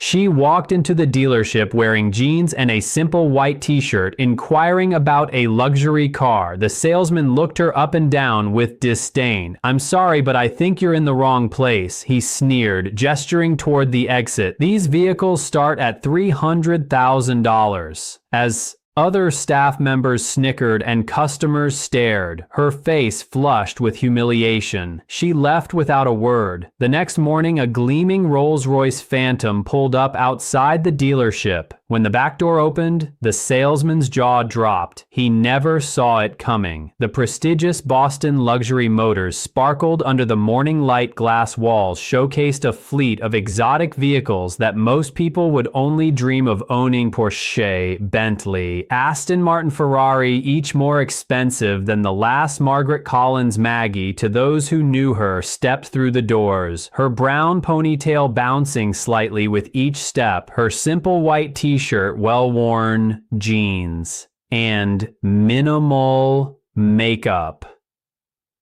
She walked into the dealership wearing jeans and a simple white t-shirt, inquiring about a luxury car. The salesman looked her up and down with disdain. "I'm sorry, but I think you're in the wrong place," he sneered, gesturing toward the exit. "These vehicles start at $300,000. As other staff members snickered and customers stared, her face flushed with humiliation. She left without a word. The next morning, a gleaming Rolls-Royce Phantom pulled up outside the dealership. When the back door opened, the salesman's jaw dropped. He never saw it coming. The prestigious Boston luxury motors sparkled under the morning light. Glass walls showcased a fleet of exotic vehicles that most people would only dream of owning: Porsche, Bentley, Aston Martin, Ferrari, each more expensive than the last. Margaret Collins Maggie, to those who knew her, stepped through the doors, her brown ponytail bouncing slightly with each step, her simple white t-shirt, well-worn jeans, and minimal makeup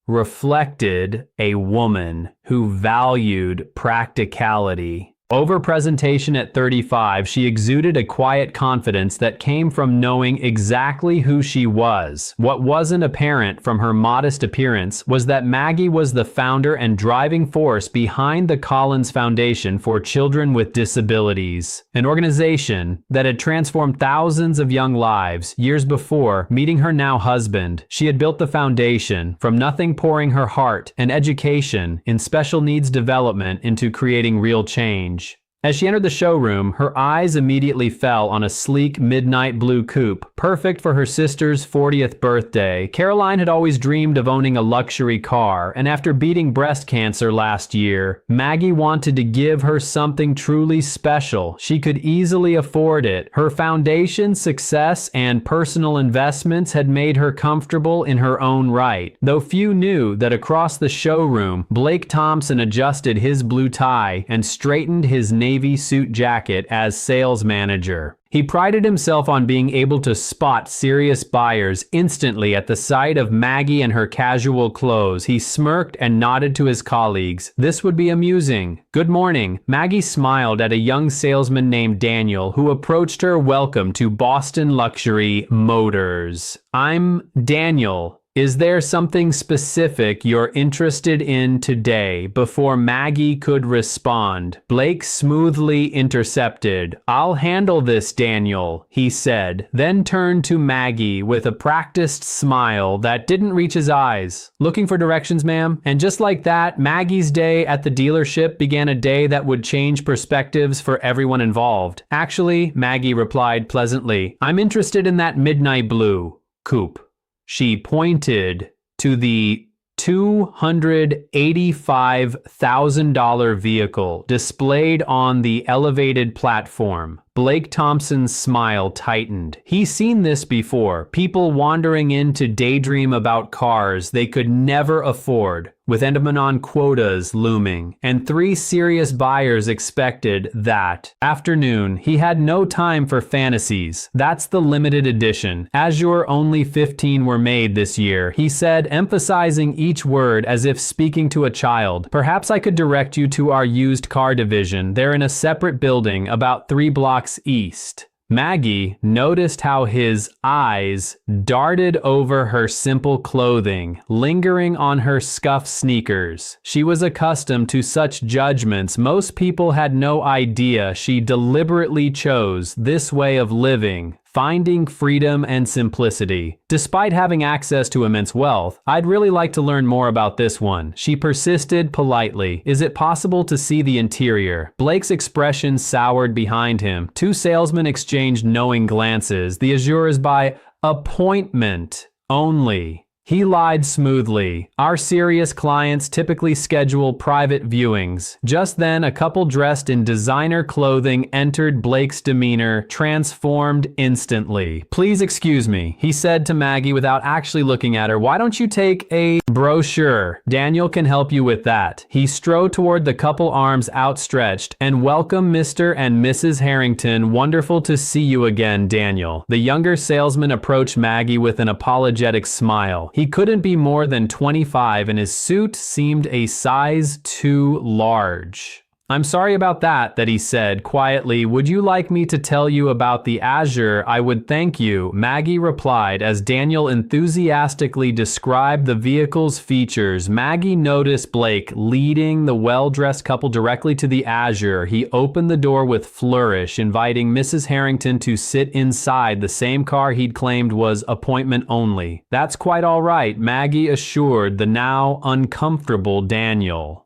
reflected a woman who valued practicality. Over presentation at 35, she exuded a quiet confidence that came from knowing exactly who she was. What wasn't apparent from her modest appearance was that Maggie was the founder and driving force behind the Collins Foundation for Children with Disabilities, an organization that had transformed thousands of young lives. Years before meeting her now husband, she had built the foundation from nothing, pouring her heart and education in special needs development into creating real change. As she entered the showroom, her eyes immediately fell on a sleek midnight blue coupe, perfect for her sister's 40th birthday. Caroline had always dreamed of owning a luxury car, and after beating breast cancer last year, Maggie wanted to give her something truly special. She could easily afford it. Her foundation, success, and personal investments had made her comfortable in her own right, though few knew that across the showroom, Blake Thompson adjusted his blue tie and straightened his navy suit jacket as sales manager. He prided himself on being able to spot serious buyers instantly at the sight of Maggie and her casual clothes. He smirked and nodded to his colleagues. This would be amusing. "Good morning." Maggie smiled at a young salesman named Daniel who approached her. "Welcome to Boston Luxury Motors. I'm Daniel. Is there something specific you're interested in today?" Before Maggie could respond, Blake smoothly intercepted. "I'll handle this, Daniel," he said, then turned to Maggie with a practiced smile that didn't reach his eyes. "Looking for directions, ma'am?" And just like that, Maggie's day at the dealership began, a day that would change perspectives for everyone involved. "Actually," Maggie replied pleasantly, "I'm interested in that midnight blue coupe." She pointed to the $285,000 vehicle displayed on the elevated platform. Blake Thompson's smile tightened. He's seen this before. People wandering in to daydream about cars they could never afford, with end-of-Manon quotas looming, and 3 serious buyers expected that afternoon. He had no time for fantasies. "That's the limited edition. Azure, only 15 were made this year," he said, emphasizing each word as if speaking to a child. "Perhaps I could direct you to our used car division. They're in a separate building about 3 blocks east." Maggie noticed how his eyes darted over her simple clothing, lingering on her scuffed sneakers. She was accustomed to such judgments. Most people had no idea she deliberately chose this way of living, finding freedom and simplicity. "Despite having access to immense wealth, I'd really like to learn more about this one," she persisted politely. "Is it possible to see the interior?" Blake's expression soured behind him. 2 salesmen exchanged knowing glances. "The Azure is by appointment only." He lied smoothly. "Our serious clients typically schedule private viewings." Just then, a couple dressed in designer clothing entered. Blake's demeanor transformed instantly. "Please excuse me," he said to Maggie without actually looking at her. "Why don't you take a brochure? Daniel can help you with that." He strode toward the couple, arms outstretched. "And welcome, Mr. and Mrs. Harrington. Wonderful to see you again, Daniel." The younger salesman approached Maggie with an apologetic smile. He couldn't be more than 25 and his suit seemed a size too large. "I'm sorry about that," he said quietly. "Would you like me to tell you about the Azure? I would thank you," Maggie replied as Daniel enthusiastically described the vehicle's features. Maggie noticed Blake leading the well-dressed couple directly to the Azure. He opened the door with flourish, inviting Mrs. Harrington to sit inside the same car he'd claimed was appointment only. "That's quite all right," Maggie assured the now uncomfortable Daniel.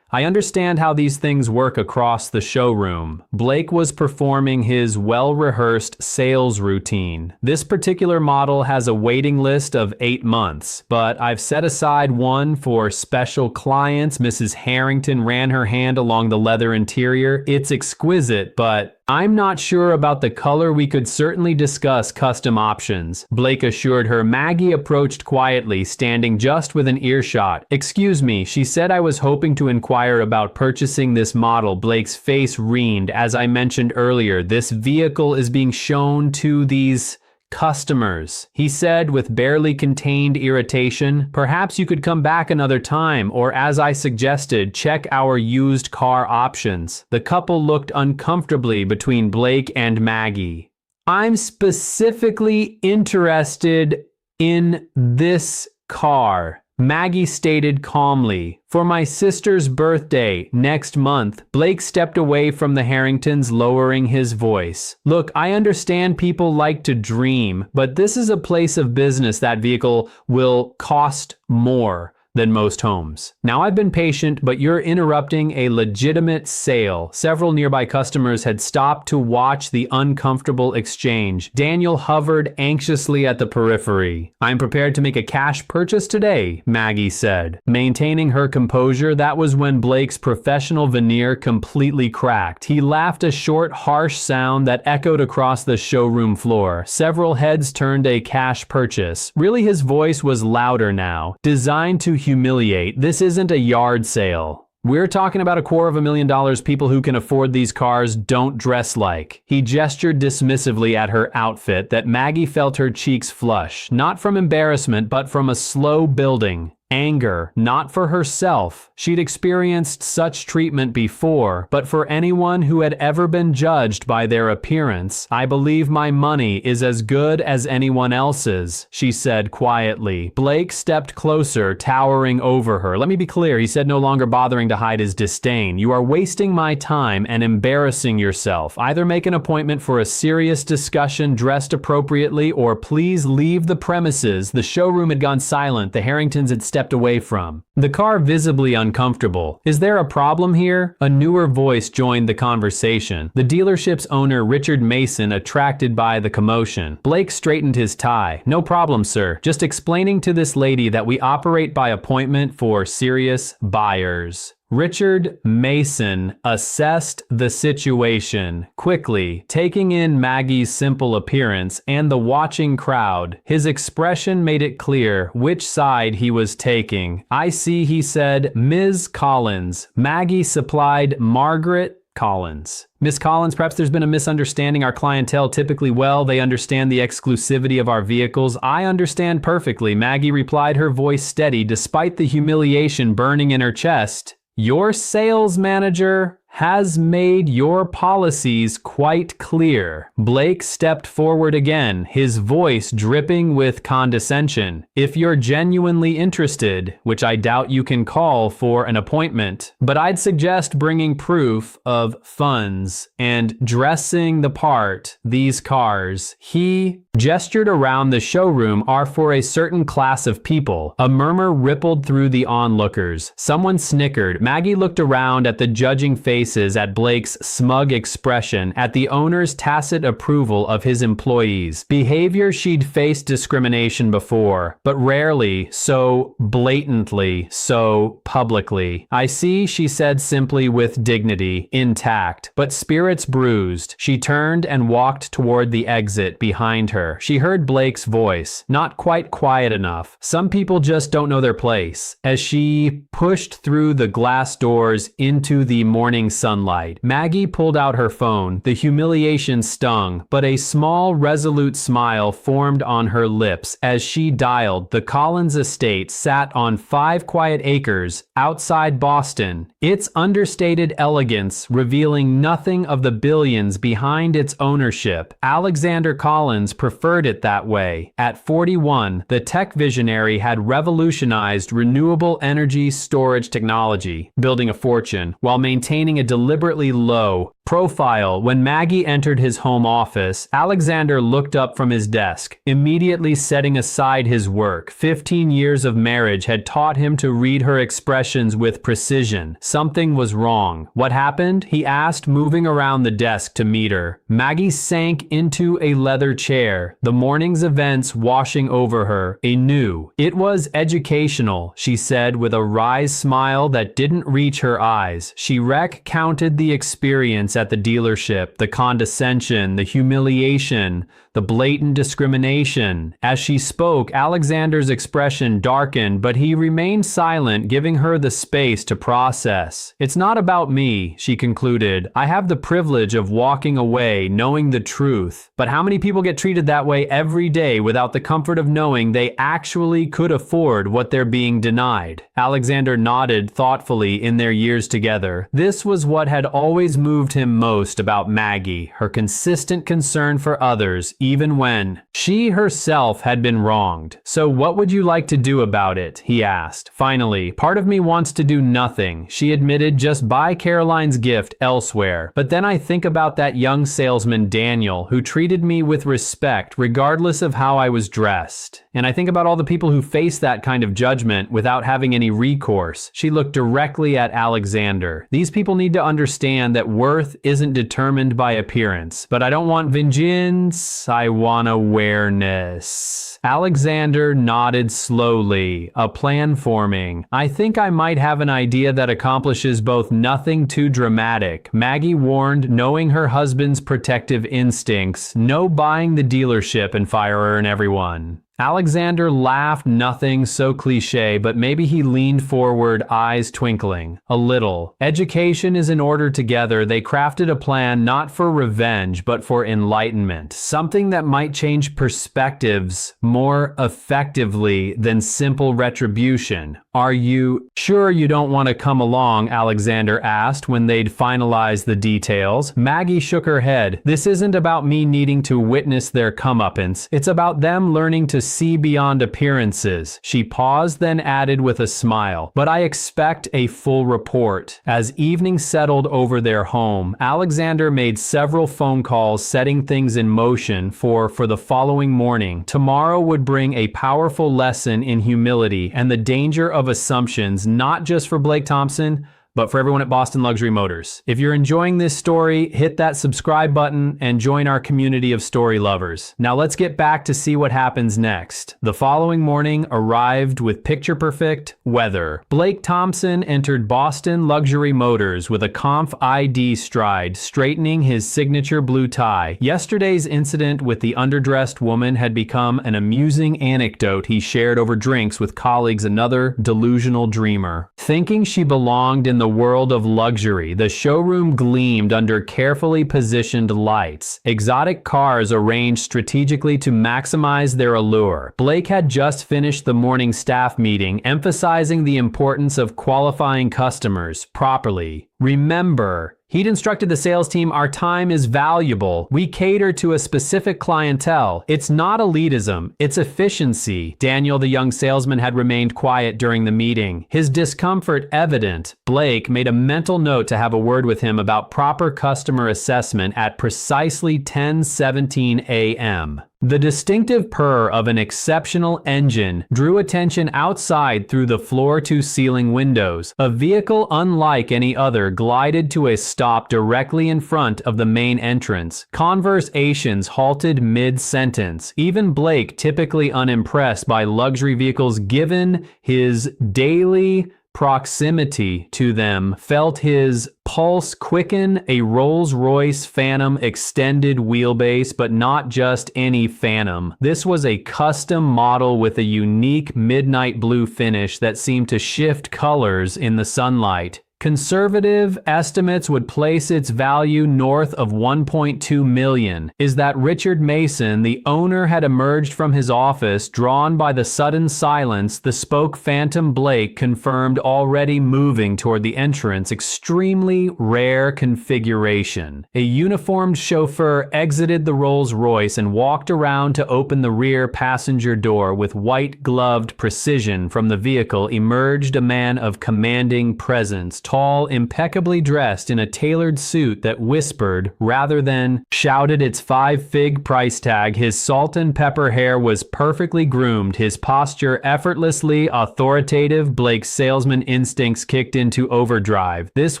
I understand how these things work across the showroom." Blake was performing his well-rehearsed sales routine. "This particular model has a waiting list of 8 months, but I've set aside one for special clients." Mrs. Harrington ran her hand along the leather interior. "It's exquisite, but I'm not sure about the color. We could certainly discuss custom options," Blake assured her. Maggie approached quietly, standing just within earshot. "Excuse me," she said, "I was hoping to inquire about purchasing this model." Blake's face wrinkled. "As I mentioned earlier, this vehicle is being shown to these customers," he said with barely contained irritation. "Perhaps you could come back another time, or as I suggested, check our used car options." The couple looked uncomfortably between Blake and Maggie. "I'm specifically interested in this car," Maggie stated calmly. "For my sister's birthday next month." Blake stepped away from the Harringtons, lowering his voice. "Look, I understand people like to dream, but this is a place of business. That vehicle will cost more than most homes. Now, I've been patient, but you're interrupting a legitimate sale." Several nearby customers had stopped to watch the uncomfortable exchange. Daniel hovered anxiously at the periphery. "I'm prepared to make a cash purchase today," Maggie said. Maintaining her composure, that was when Blake's professional veneer completely cracked. He laughed, a short, harsh sound that echoed across the showroom floor. Several heads turned. "A cash purchase." Really, his voice was louder now. "Designed to humiliate. This isn't a yard sale. We're talking about $250,000. People who can afford these cars don't dress like." He gestured dismissively at her outfit that Maggie felt her cheeks flush, not from embarrassment, but from a slow building anger, not for herself. She'd experienced such treatment before, but for anyone who had ever been judged by their appearance. "I believe my money is as good as anyone else's," she said quietly. Blake stepped closer, towering over her. "Let me be clear," he said, no longer bothering to hide his disdain. "You are wasting my time and embarrassing yourself. Either make an appointment for a serious discussion dressed appropriately, or please leave the premises." The showroom had gone silent. The Harringtons had stepped away from the car, visibly uncomfortable. "Is there a problem here?" A newer voice joined the conversation. The dealership's owner, Richard Mason, attracted by the commotion. Blake straightened his tie. "No problem, sir. Just explaining to this lady that we operate by appointment for serious buyers." Richard Mason assessed the situation quickly, taking in Maggie's simple appearance and the watching crowd. His expression made it clear which side he was taking. "I see," he said. "Ms. Collins." Maggie supplied Margaret Collins. "Miss Collins, perhaps there's been a misunderstanding. Our clientele typically, well, they understand the exclusivity of our vehicles." "I understand perfectly," Maggie replied, her voice steady despite the humiliation burning in her chest. "Your sales manager has made your policies quite clear." Blake stepped forward again, his voice dripping with condescension. "If you're genuinely interested, which I doubt you can call for an appointment, but I'd suggest bringing proof of funds and dressing the part. These cars," he gestured around the showroom, "are for a certain class of people." A murmur rippled through the onlookers. Someone snickered. Maggie looked around at the judging faces, at Blake's smug expression, at the owner's tacit approval of his employees. Behavior she'd faced discrimination before, but rarely so blatantly, so publicly. "I see," she said simply, with dignity intact, but spirits bruised. She turned and walked toward the exit behind her. She heard Blake's voice, not quite quiet enough. "Some people just don't know their place." As she pushed through the glass doors into the morning sunlight. Maggie pulled out her phone. The humiliation stung, but a small, resolute smile formed on her lips as she dialed. The Collins estate sat on 5 quiet acres outside Boston, its understated elegance revealing nothing of the billions behind its ownership. Alexander Collins preferred it that way. At 41, the tech visionary had revolutionized renewable energy storage technology, building a fortune while maintaining a deliberately low profile. When Maggie entered his home office, Alexander looked up from his desk, immediately setting aside his work. 15 years of marriage had taught him to read her expressions with precision. Something was wrong. What happened? He asked, moving around the desk to meet her. Maggie sank into a leather chair, the morning's events washing over her anew. It was educational, she said with a wry smile that didn't reach her eyes. She recounted the experience at the dealership, the condescension, the humiliation, the blatant discrimination. As she spoke, Alexander's expression darkened, but he remained silent, giving her the space to process. It's not about me, she concluded. I have the privilege of walking away knowing the truth. But how many people get treated that way every day without the comfort of knowing they actually could afford what they're being denied? Alexander nodded thoughtfully in their years together. This was what had always moved him most about Maggie, her consistent concern for others, even when she herself had been wronged. So what would you like to do about it? He asked. Finally, part of me wants to do nothing, she admitted, just buy Caroline's gift elsewhere. But then I think about that young salesman Daniel, who treated me with respect regardless of how I was dressed. And I think about all the people who face that kind of judgment without having any recourse. She looked directly at Alexander. These people need to understand that worth isn't determined by appearance. But I don't want vengeance, I want awareness. Alexander nodded slowly, a plan forming. I think I might have an idea that accomplishes both. Nothing too dramatic, Maggie warned, knowing her husband's protective instincts. No buying the dealership and firing everyone. Alexander laughed, nothing so cliche, but maybe he leaned forward, eyes twinkling. A little. Education is in order together. They crafted a plan not for revenge, but for enlightenment. Something that might change perspectives more effectively than simple retribution. Are you sure you don't want to come along? Alexander asked when they'd finalized the details. Maggie shook her head. This isn't about me needing to witness their comeuppance. It's about them learning to see beyond appearances. She paused, then added with a smile. But I expect a full report. As evening settled over their home, Alexander made several phone calls, setting things in motion for the following morning. Tomorrow would bring a powerful lesson in humility and the danger of assumptions, not just for Blake Thompson, but for everyone at Boston Luxury Motors. If you're enjoying this story, hit that subscribe button and join our community of story lovers. Now let's get back to see what happens next. The following morning arrived with picture-perfect weather. Blake Thompson entered Boston Luxury Motors with a Conf ID stride, straightening his signature blue tie. Yesterday's incident with the underdressed woman had become an amusing anecdote he shared over drinks with colleagues, another delusional dreamer. Thinking she belonged in the world of luxury, the showroom gleamed under carefully positioned lights, exotic cars arranged strategically to maximize their allure. Blake had just finished the morning staff meeting, emphasizing the importance of qualifying customers properly. Remember, he'd instructed the sales team, our time is valuable. We cater to a specific clientele. It's not elitism, it's efficiency. Daniel, the young salesman, had remained quiet during the meeting, his discomfort evident. Blake made a mental note to have a word with him about proper customer assessment at precisely 10:17 a.m. The distinctive purr of an exceptional engine drew attention outside through the floor-to-ceiling windows. A vehicle unlike any other glided to a stop directly in front of the main entrance. Conversations halted mid-sentence. Even Blake, typically unimpressed by luxury vehicles given his daily proximity to them, felt his pulse quicken. A Rolls-Royce Phantom extended wheelbase, but not just any Phantom. This was a custom model with a unique midnight blue finish that seemed to shift colors in the sunlight. conservative estimates would place its value north of $1.2 million, is that Richard Mason, the owner, had emerged from his office, drawn by the sudden silence. The spoke phantom Blake confirmed, already moving toward the entrance. Extremely rare configuration. A uniformed chauffeur exited the Rolls-Royce and walked around to open the rear passenger door. With white-gloved precision from the vehicle emerged a man of commanding presence, tall, impeccably dressed in a tailored suit that whispered rather than shouted its 5-fig price tag. His salt and pepper hair was perfectly groomed, his posture effortlessly authoritative. Blake's salesman instincts kicked into overdrive. This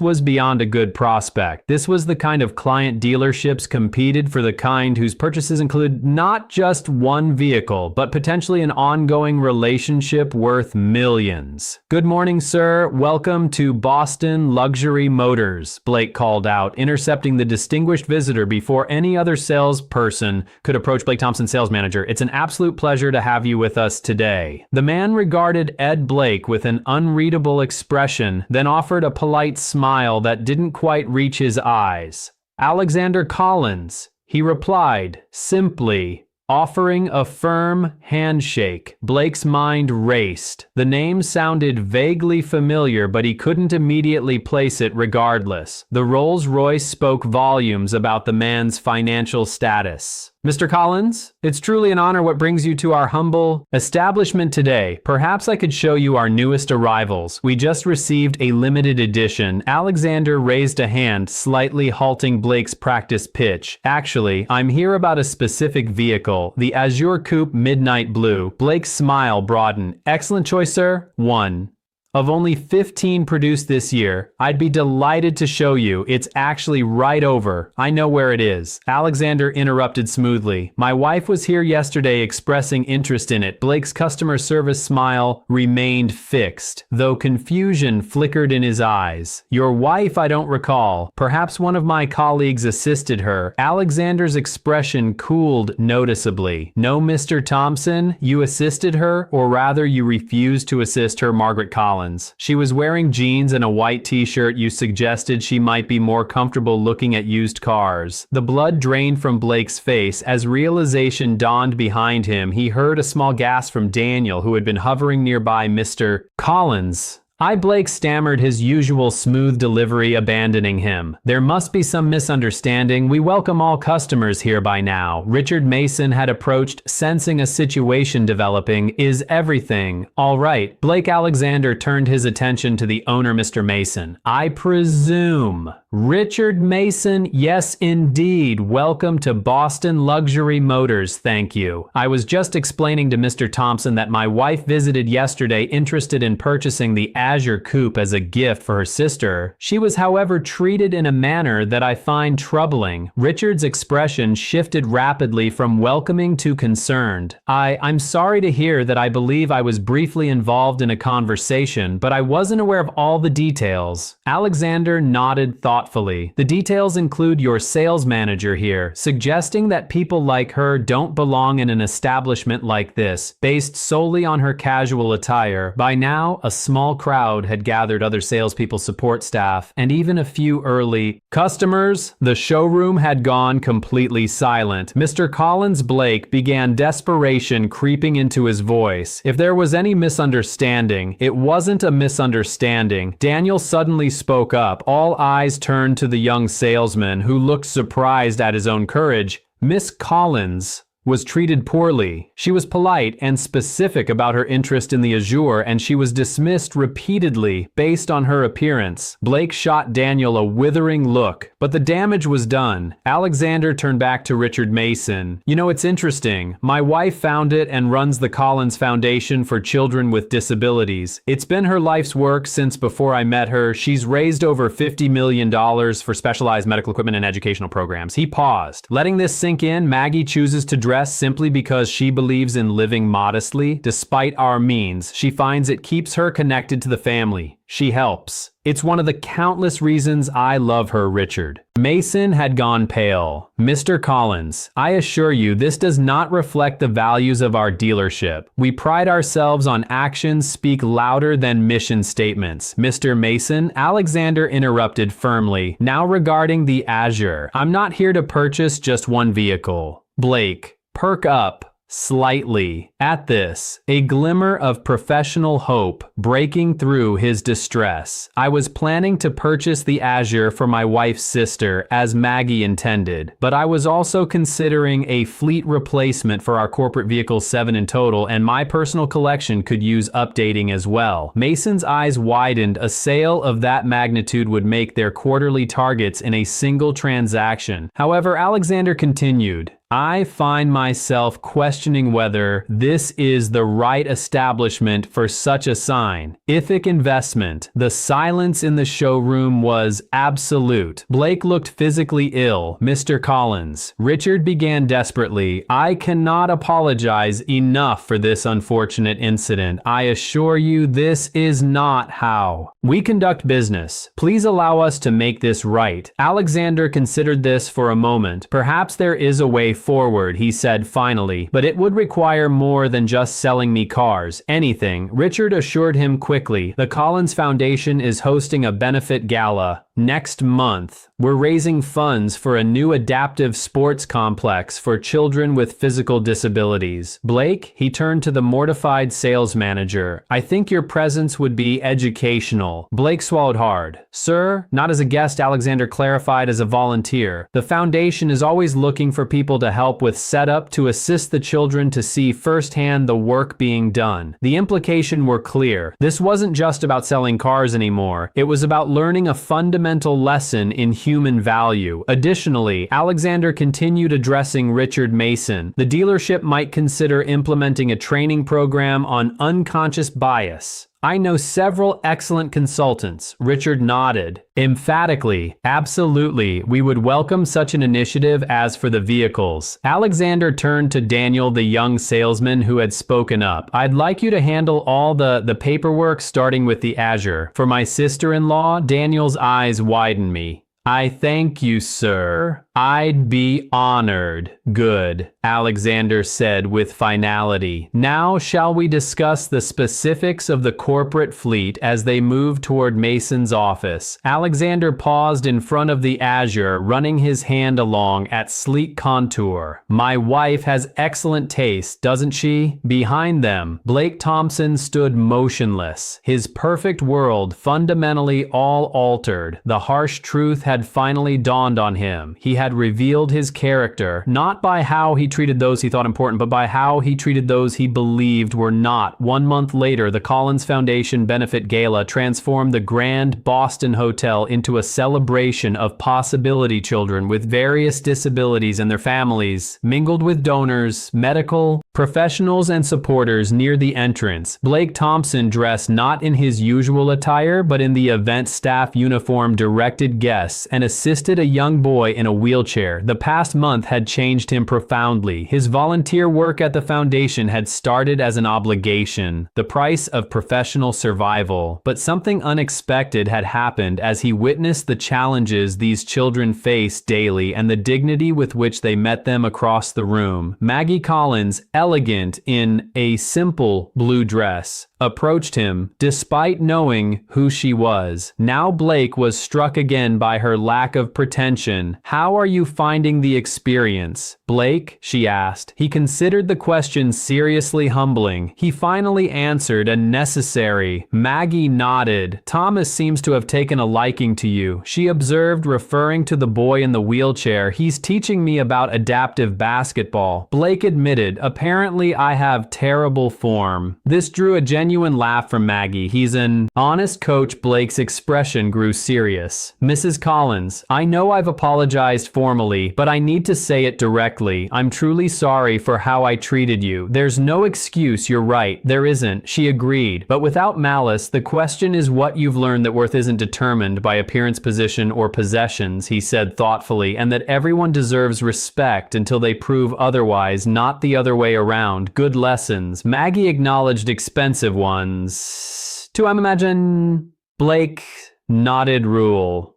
was beyond a good prospect. This was the kind of client dealerships competed for, the kind whose purchases include not just one vehicle, but potentially an ongoing relationship worth millions. "Good morning, sir. Welcome to Boston Luxury Motors," Blake called out, intercepting the distinguished visitor before any other salesperson could approach. Blake Thompson, sales manager. "It's an absolute pleasure to have you with us today." The man regarded Ed Blake with an unreadable expression, then offered a polite smile that didn't quite reach his eyes. "Alexander Collins," he replied, simply, offering a firm handshake. Blake's mind raced. The name sounded vaguely familiar, but he couldn't immediately place it. Regardless, the Rolls-Royce spoke volumes about the man's financial status. "Mr. Collins, it's truly an honor what brings you to our humble establishment today. Perhaps I could show you our newest arrivals. We just received a limited edition." Alexander raised a hand, slightly halting Blake's practice pitch. "Actually, I'm here about a specific vehicle, the Azure Coupe Midnight Blue." Blake's smile broadened. "Excellent choice, sir. One of only 15 produced this year. I'd be delighted to show you. It's actually right over. I know where it is." Alexander interrupted smoothly. "My wife was here yesterday expressing interest in it." Blake's customer service smile remained fixed, though confusion flickered in his eyes. "Your wife? I don't recall. Perhaps one of my colleagues assisted her." Alexander's expression cooled noticeably. "No, Mr. Thompson, you assisted her, or rather you refused to assist her." Margaret Collins. "She was wearing jeans and a white t-shirt. You suggested she might be more comfortable looking at used cars." The blood drained from Blake's face as realization dawned behind him. He heard a small gasp from Daniel, who had been hovering nearby. "Mr. Collins." Blake stammered, his usual smooth delivery abandoning him. "There must be some misunderstanding. We welcome all customers here by now." Richard Mason had approached, sensing a situation developing. "Is everything all right?" Blake Alexander turned his attention to the owner, Mr. Mason. "I presume." "Richard Mason, yes indeed. Welcome to Boston Luxury Motors, thank you. I was just explaining to Mr. Thompson that my wife visited yesterday interested in purchasing the Azure Coupe as a gift for her sister. She was, however, treated in a manner that I find troubling." Richard's expression shifted rapidly from welcoming to concerned. I'm sorry to hear that. I believe I was briefly involved in a conversation, but I wasn't aware of all the details." Alexander nodded thoughtfully. "The details include your sales manager here, suggesting that people like her don't belong in an establishment like this, based solely on her casual attire." By now, a small crowd had gathered, other salespeople, support staff, and even a few early customers. The showroom had gone completely silent. Mr. Collins Blake began, desperation creeping into his voice. If there was any misunderstanding, it wasn't a misunderstanding. Daniel suddenly spoke up. All eyes turned to the young salesman, who looked surprised at his own courage. "Miss Collins was treated poorly. She was polite and specific about her interest in the Azure, and she was dismissed repeatedly based on her appearance." Blake shot Daniel a withering look, but the damage was done. Alexander turned back to Richard Mason. "You know, it's interesting. My wife found it and runs the Collins Foundation for Children with Disabilities. It's been her life's work since before I met her. She's raised over $50 million for specialized medical equipment and educational programs." He paused. Letting this sink in, Maggie chooses to dress simply because she believes in living modestly. Despite our means, she finds it keeps her connected to the family. She helps. It's one of the countless reasons I love her, Richard. Mason had gone pale. Mr. Collins, I assure you this does not reflect the values of our dealership. We pride ourselves on actions speak louder than mission statements. Mr. Mason, Alexander interrupted firmly. Now regarding the Azure, I'm not here to purchase just one vehicle. Blake, perk up. Slightly. At this, a glimmer of professional hope breaking through his distress. I was planning to purchase the Azure for my wife's sister, as Maggie intended, but I was also considering a fleet replacement for our corporate vehicles, 7 in total, and my personal collection could use updating as well. Mason's eyes widened. A sale of that magnitude would make their quarterly targets in a single transaction. However, Alexander continued, I find myself questioning whether this is the right establishment for such a scientific investment. The silence in the showroom was absolute. Blake looked physically ill. Mr. Collins, Richard began desperately, I cannot apologize enough for this unfortunate incident. I assure you this is not how we conduct business. Please allow us to make this right. Alexander considered this for a moment. Perhaps there is a way forward, he said finally, but it would require more than just selling me cars. Anything. Richard assured him quickly. The Collins Foundation is hosting a benefit gala next month. We're raising funds for a new adaptive sports complex for children with physical disabilities. Blake, he turned to the mortified sales manager. I think your presence would be educational. Blake swallowed hard. Sir, not as a guest, Alexander clarified, as a volunteer. The foundation is always looking for people to help with setup to assist the children to see firsthand the work being done. The implication were clear. This wasn't just about selling cars anymore. It was about learning a fundamental lesson in human value. Additionally, Alexander continued addressing Richard Mason. The dealership might consider implementing a training program on unconscious bias. I know several excellent consultants. Richard nodded. Emphatically, absolutely, we would welcome such an initiative. As for the vehicles, Alexander turned to Daniel, the young salesman who had spoken up. I'd like you to handle all the paperwork, starting with the Azure. For my sister-in-law, Daniel's eyes widened me. I thank you, sir. I'd be honored. Good, Alexander said with finality. Now shall we discuss the specifics of the corporate fleet as they moved toward Mason's office. Alexander paused in front of the Azure, running his hand along its sleek contour. My wife has excellent taste, doesn't she? Behind them, Blake Thompson stood motionless, his perfect world fundamentally all altered. The harsh truth had finally dawned on him. He had revealed his character, not by how he treated those he thought important, but by how he treated those he believed were not. 1 month later, the Collins Foundation Benefit Gala transformed the Grand Boston Hotel into a celebration of possibility children with various disabilities and their families, mingled with donors, medical professionals, and supporters near the entrance. Blake Thompson, dressed not in his usual attire, but in the event staff uniform, directed guests and assisted a young boy in a wheelchair. The past month had changed him profoundly. His volunteer work at the foundation had started as an obligation, the price of professional survival. But something unexpected had happened as he witnessed the challenges these children faced daily and the dignity with which they met them across the room. Maggie Collins, elegant in a simple blue dress, approached him, despite knowing who she was. Now Blake was struck again by her lack of pretension. How are you finding the experience, Blake? She asked. He considered the question seriously humbling. He finally answered, a necessary. Maggie nodded. Thomas seems to have taken a liking to you, she observed, referring to the boy in the wheelchair. He's teaching me about adaptive basketball. Blake admitted, apparently I have terrible form. This drew a genuine genuine laugh from Maggie. He's an honest coach. Blake's expression grew serious. Mrs. Collins, I know I've apologized formally, but I need to say it directly. I'm truly sorry for how I treated you. There's no excuse, you're right. There isn't. She agreed. But without malice, the question is what you've learned that worth isn't determined by appearance, position, or possessions, he said thoughtfully, and that everyone deserves respect until they prove otherwise, not the other way around. Good lessons. Maggie acknowledged expensive ones. To, I imagine, Blake nodded rule.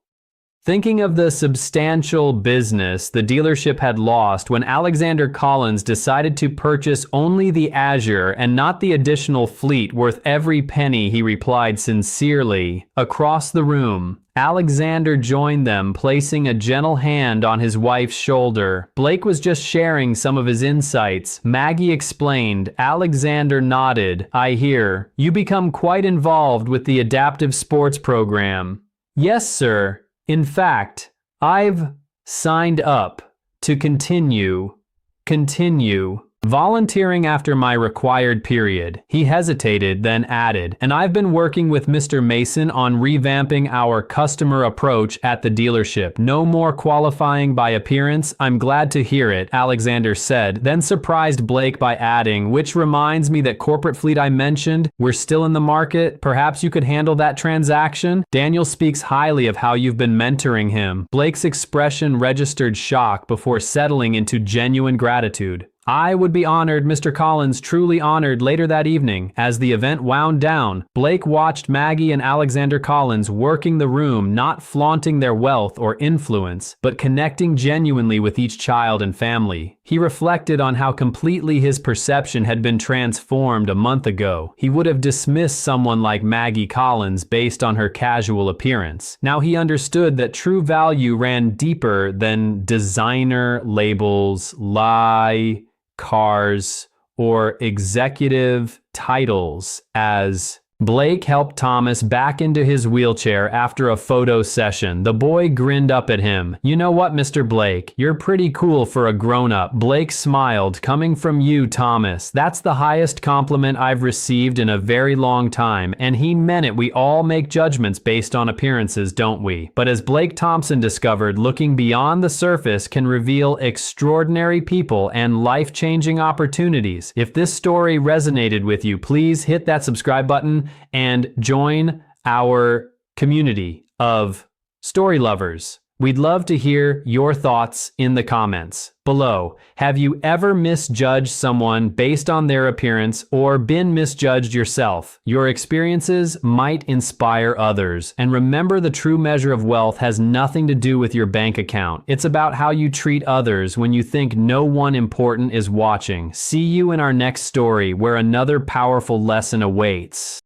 Thinking of the substantial business the dealership had lost when Alexander Collins decided to purchase only the Azure and not the additional fleet worth every penny, he replied sincerely. Across the room, Alexander joined them, placing a gentle hand on his wife's shoulder. Blake was just sharing some of his insights. Maggie explained. Alexander nodded. I hear. You become quite involved with the adaptive sports program. Yes, sir. In fact, I've signed up to continue volunteering after my required period. He hesitated, then added, and I've been working with Mr. Mason on revamping our customer approach at the dealership. No more qualifying by appearance. I'm glad to hear it, Alexander said, then surprised Blake by adding, which reminds me that corporate fleet I mentioned, we're still in the market. Perhaps you could handle that transaction? Daniel speaks highly of how you've been mentoring him. Blake's expression registered shock before settling into genuine gratitude. I would be honored, Mr. Collins, truly honored. Later that evening, as the event wound down, Blake watched Maggie and Alexander Collins working the room, not flaunting their wealth or influence, but connecting genuinely with each child and family. He reflected on how completely his perception had been transformed a month ago. He would have dismissed someone like Maggie Collins based on her casual appearance. Now he understood that true value ran deeper than designer labels, cars, or executive titles. As Blake helped Thomas back into his wheelchair after a photo session, the boy grinned up at him. You know what, Mr. Blake? You're pretty cool for a grown-up. Blake smiled. Coming from you, Thomas. That's the highest compliment I've received in a very long time, and he meant it. We all make judgments based on appearances, don't we? But as Blake Thompson discovered, looking beyond the surface can reveal extraordinary people and life-changing opportunities. If this story resonated with you, please hit that subscribe button and join our community of story lovers. We'd love to hear your thoughts in the comments below. Have you ever misjudged someone based on their appearance or been misjudged yourself? Your experiences might inspire others. And remember, the true measure of wealth has nothing to do with your bank account. It's about how you treat others when you think no one important is watching. See you in our next story, where another powerful lesson awaits.